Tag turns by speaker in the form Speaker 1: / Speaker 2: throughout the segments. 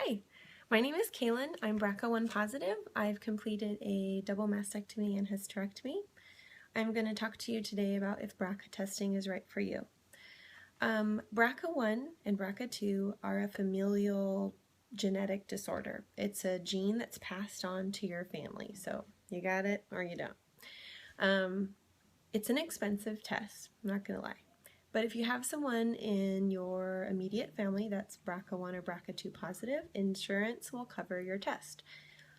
Speaker 1: Hi, my name is Kaylin. I'm BRCA1 positive. I've completed a double mastectomy and hysterectomy. I'm going to talk to you today about if BRCA testing is right for you. BRCA1 and BRCA2 are a familial genetic disorder. It's a gene that's passed on to your family, so you got it or you don't. It's an expensive test, I'm not going to lie. But if you have someone in your immediate family that's BRCA1 or BRCA2 positive, insurance will cover your test.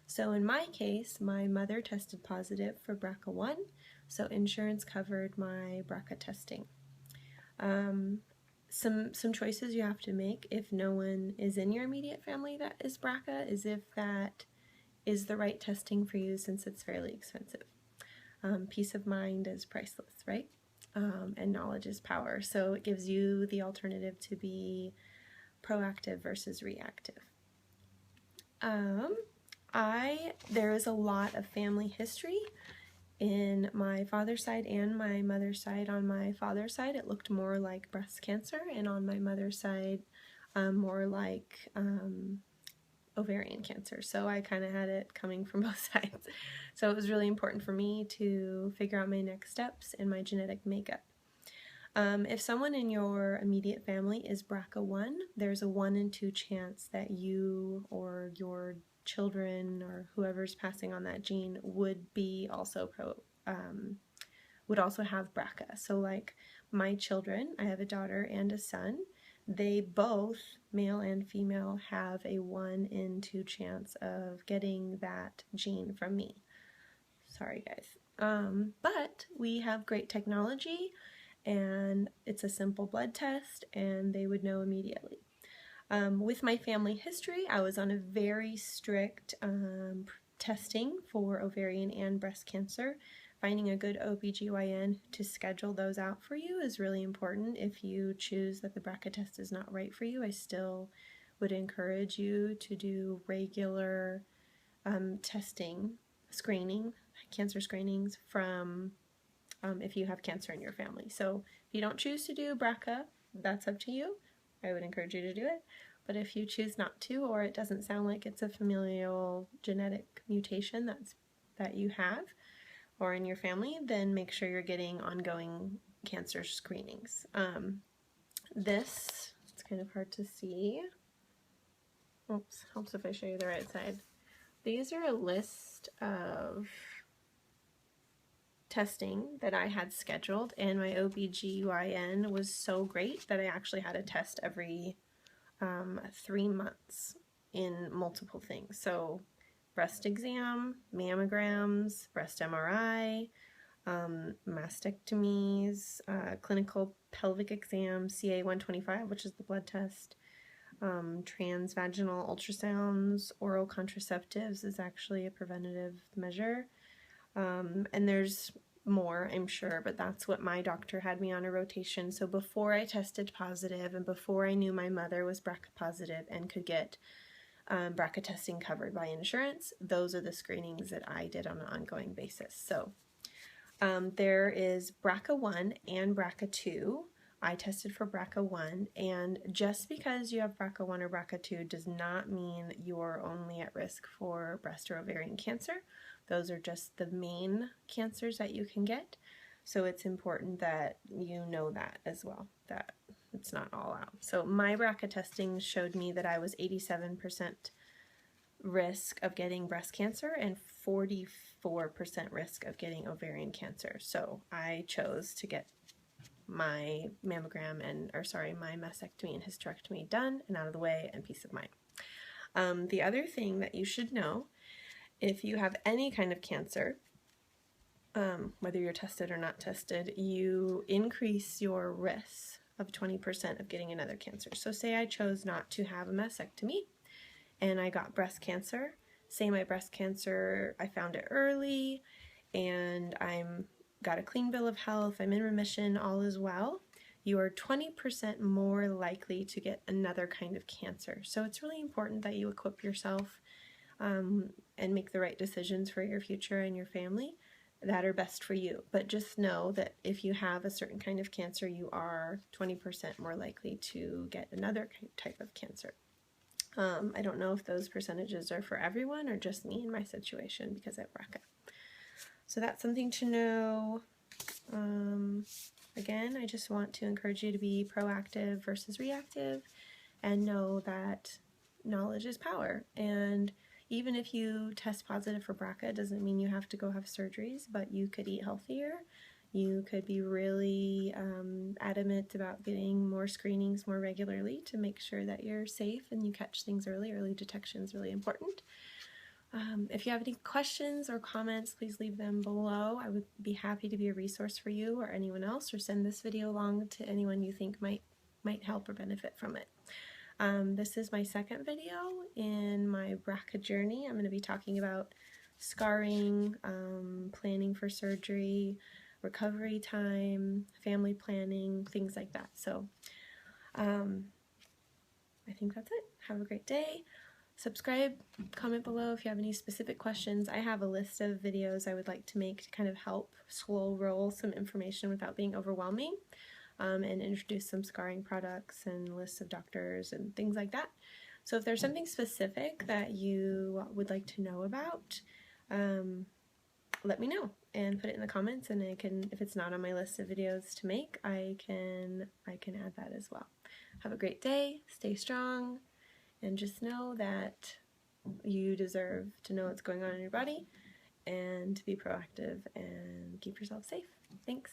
Speaker 1: So in my case, my mother tested positive for BRCA1, so insurance covered my BRCA testing. Some choices you have to make if no one is in your immediate family that is BRCA is if that is the right testing for you, since it's fairly expensive. Peace of mind is priceless, right? And knowledge is power. So it gives you the alternative to be proactive versus reactive. There is a lot of family history in my father's side and my mother's side. On my father's side, it looked more like breast cancer, and on my mother's side, more like ovarian cancer. So I kind of had it coming from both sides. So it was really important for me to figure out my next steps and my genetic makeup. If someone in your immediate family is BRCA1, there's a 1 in 2 chance that you or your children or whoever's passing on that gene would also have BRCA. So like my children, I have a daughter and a son. They both, male and female, have a 1 in 2 chance of getting that gene from me. Sorry guys. But we have great technology, and it's a simple blood test and they would know immediately. With my family history, I was on a very strict testing for ovarian and breast cancer. Finding a good OBGYN to schedule those out for you is really important. If you choose that the BRCA test is not right for you, I still would encourage you to do regular testing, cancer screenings from if you have cancer in your family. So if you don't choose to do BRCA, that's up to you. I would encourage you to do it. But if you choose not to, or it doesn't sound like it's a familial genetic mutation that you have or in your family, then make sure you're getting ongoing cancer screenings. It's kind of hard to see. Oops, helps if I show you the right side. These are a list of testing that I had scheduled, and my OBGYN was so great that I actually had a test every 3 months in multiple things. So breast exam, mammograms, breast MRI, mastectomies, clinical pelvic exam, CA-125, which is the blood test, transvaginal ultrasounds, oral contraceptives is actually a preventative measure. And there's more, I'm sure, but that's what my doctor had me on a rotation. So before I tested positive and before I knew my mother was BRCA positive and could get BRCA testing covered by insurance, those are the screenings that I did on an ongoing basis. So there is BRCA1 and BRCA2. I tested for BRCA1, and just because you have BRCA1 or BRCA2 does not mean you're only at risk for breast or ovarian cancer. Those are just the main cancers that you can get. So it's important that you know that as well, that it's not all out. So my BRCA testing showed me that I was 87% risk of getting breast cancer and 44% risk of getting ovarian cancer. So I chose to get my mammogram my mastectomy and hysterectomy done and out of the way, and peace of mind. The other thing that you should know, if you have any kind of cancer, whether you're tested or not tested, you increase your risk of 20% of getting another cancer. So say I chose not to have a mastectomy and I got breast cancer. Say my breast cancer, I found it early and I'm got a clean bill of health, I'm in remission, all is well. You are 20% more likely to get another kind of cancer. So it's really important that you equip yourself and make the right decisions for your future and your family that are best for you. But just know that if you have a certain kind of cancer, you are 20% more likely to get another type of cancer. I don't know if those percentages are for everyone or just me in my situation because I have BRCA. So that's something to know. Again, I just want to encourage you to be proactive versus reactive and know that knowledge is power. And even if you test positive for BRCA, it doesn't mean you have to go have surgeries, but you could eat healthier. You could be really adamant about getting more screenings more regularly to make sure that you're safe and you catch things early. Early detection is really important. If you have any questions or comments, please leave them below. I would be happy to be a resource for you or anyone else, or send this video along to anyone you think might help or benefit from it. This is my second video in my BRCA journey. I'm going to be talking about scarring, planning for surgery, recovery time, family planning, things like that. So I think that's it. Have a great day. Subscribe, comment below if you have any specific questions. I have a list of videos I would like to make to kind of help slow roll some information without being overwhelming, and introduce some scarring products and lists of doctors and things like that. So if there's something specific that you would like to know about, let me know and put it in the comments, and I can, if it's not on my list of videos to make, I can add that as well. Have a great day, stay strong, and just know that you deserve to know what's going on in your body and to be proactive and keep yourself safe. Thanks.